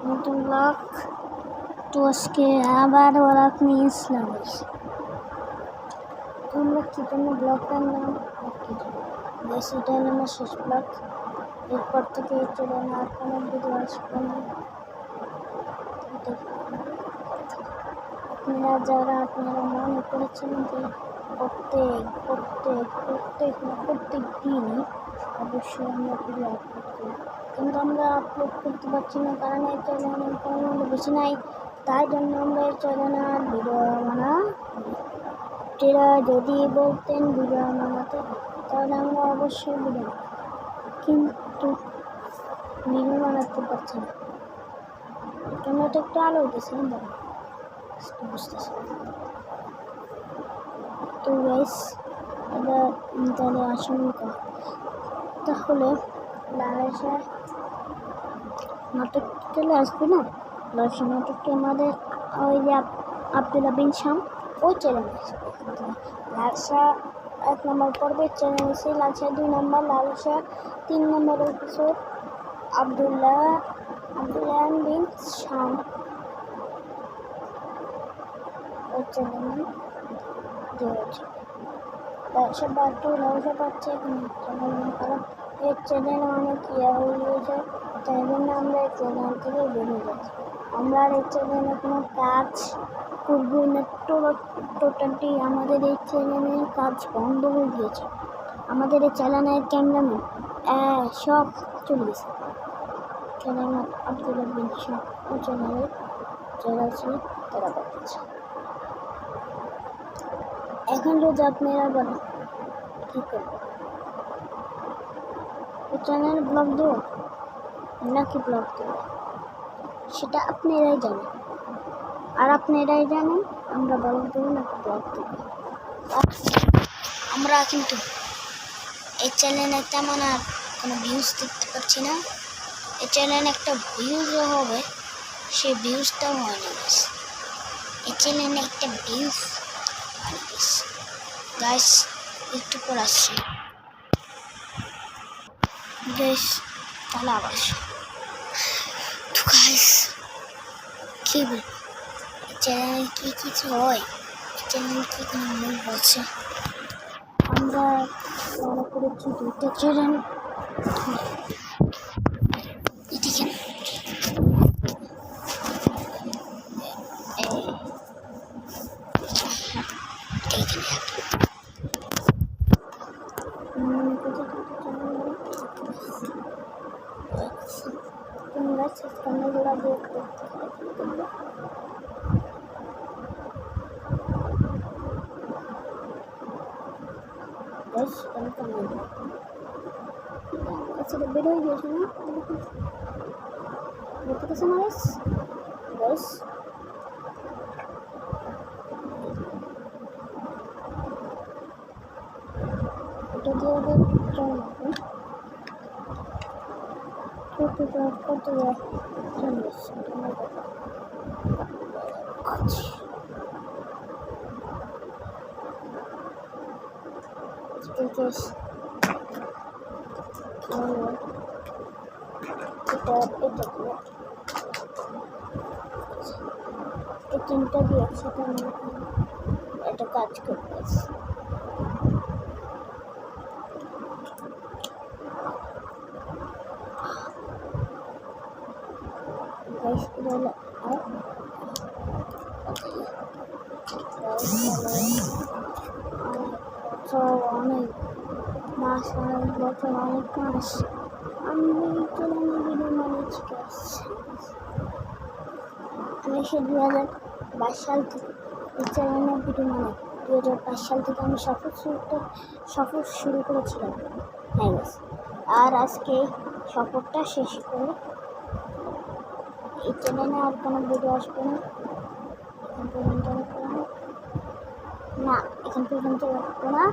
নতুন ব্লগ। তো আজকে আবার ব্লগ নিয়ে আসলাম। তোমরা কি জন্য ব্লগ বানালাম বেশ, এটা হলো আমার শেষ ব্লগ। এরপর থেকে চলে না আর কোনো ভিডিও আসবে না। আপনারা মনে করেছিলেন যে প্রত্যেক দিনই অবশ্যই আমরা ভিডিও আপলোড করি, কিন্তু আমরা আপলোড করতে পারছি না, কারণ এই চ্যানেলের কোনো বেশি নাই। তাই জন্য আমরা এই চ্যানেলে আর ভিডিও বানাই। আপনারা যদি বলতেন ভিডিও বানাতে, তাহলে আমরা অবশ্যই ভিডিও বানাই, কিন্তু ভিডিও বানাতে পারছি না। ক্যামেরাটা একটু আলো হইতেছে না, বুঝতেছি। তো গাইস, এবার তাহলে আশঙ্কা, তাহলে লালসা নাটক চলে আসবে না? লালসা নাটকটি আমাদের ওই যে আব্দুল্লাহ বিন শাম ওই চ্যানেল আসবে। লালসা 1 নম্বর পর্বের চ্যানেল এসে লালসা 2 নম্বর, লালসা 3 নম্বর এপিসোড আব্দুল্লাহ বিন শাম ওই চ্যানেল দিয়েছে। লালসা পার্ট 2 লালসা পাচ্ছে এখন চ্যানেল, কারণ এই চ্যানেলে অনেক হয়ে গিয়েছে, তাই জন্য আমরা এই চ্যানেল থেকে বেরিয়ে যাচ্ছি। আমরা আর এই চ্যানেলে কোনো কাজ করবই না। টোটালি আমাদের এই চ্যানেলের কাজ বন্ধ হয়ে গিয়েছে। আমাদের এই চ্যানেলের ক্যামেরাম্যান সব চলে গেছে। চ্যানেল আব্দুল্লাহ বিন শাম ও চ্যানেলে যারা আছে তারা পাচ্ছে। এখন যদি আপনারা বলেন কী করবো, এই চ্যানেল ব্লগ দেবো নাকি ব্লগ দেবো, সেটা আপনারাই জানেন। আর আপনারাই জানেন আমরা ব্লগ দেবো নাকি ব্লগ দেবো। আমরা কিন্তু এই চ্যানেলে তেমন আর কোনো ভিউজ দেখতে পাচ্ছি না। এই চ্যানেলে একটা ভিউজও হবে, সেই ভিউজটাও হয়নি। গাইস, এই চ্যানেলে একটা ভিউজ হয়নি। গাইস, একটু পর আসছি গাইস, তাহলে আবার তো গাইস কি বলবো, এই চ্যানেল কি কিছু হয়, এই চ্যানেল কি কোনো মূল বলছে। আমরা মনে করেছি 2টা চ্যানেল, এদিকে তোমরা চ্যানেলগুলো দেখতে আচ্ছা, বের হয়ে গিয়েছে না দেখতে গেছে না গাইস। এটা দিয়ে ওদের চল কত চল্লিশ এই 3টা দিয়ে একসাথে আমি একটা কাজ করতেছি। গাইস, এটা হলো অনেক মাস, অনেক বছর, অনেক মাস আমি চ্যানেলে ভিডিও বানিয়েছি। আমি সে 2022 সাল থেকে এই চ্যানেলে ভিডিও বানাই। 2022 সাল থেকে আমি সফর শুরু করেছিলাম। হ্যাঁ গাইস, আর আজকে সফরটা শেষ করে এই চ্যানেলে আর কোনো ভিডিও আসবে না। এখন পর্যন্ত রাখবো না।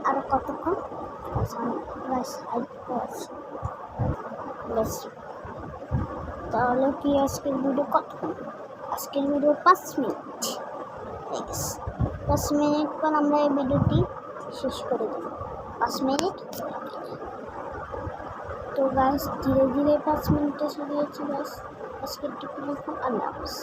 আরও কতক্ষণ তাহলে কি আজকের ভিডিও কতক্ষণ? আজকের ভিডিও 5 মিনিট। 5 মিনিট পর আমরা এই ভিডিওটি শেষ করে দেব। 5 মিনিট। তো গাইস, ধীরে ধীরে 5 মিনিটে শুরু হয়েছে গাইস। আজকের টুকু আল্লাহ হাফিজ।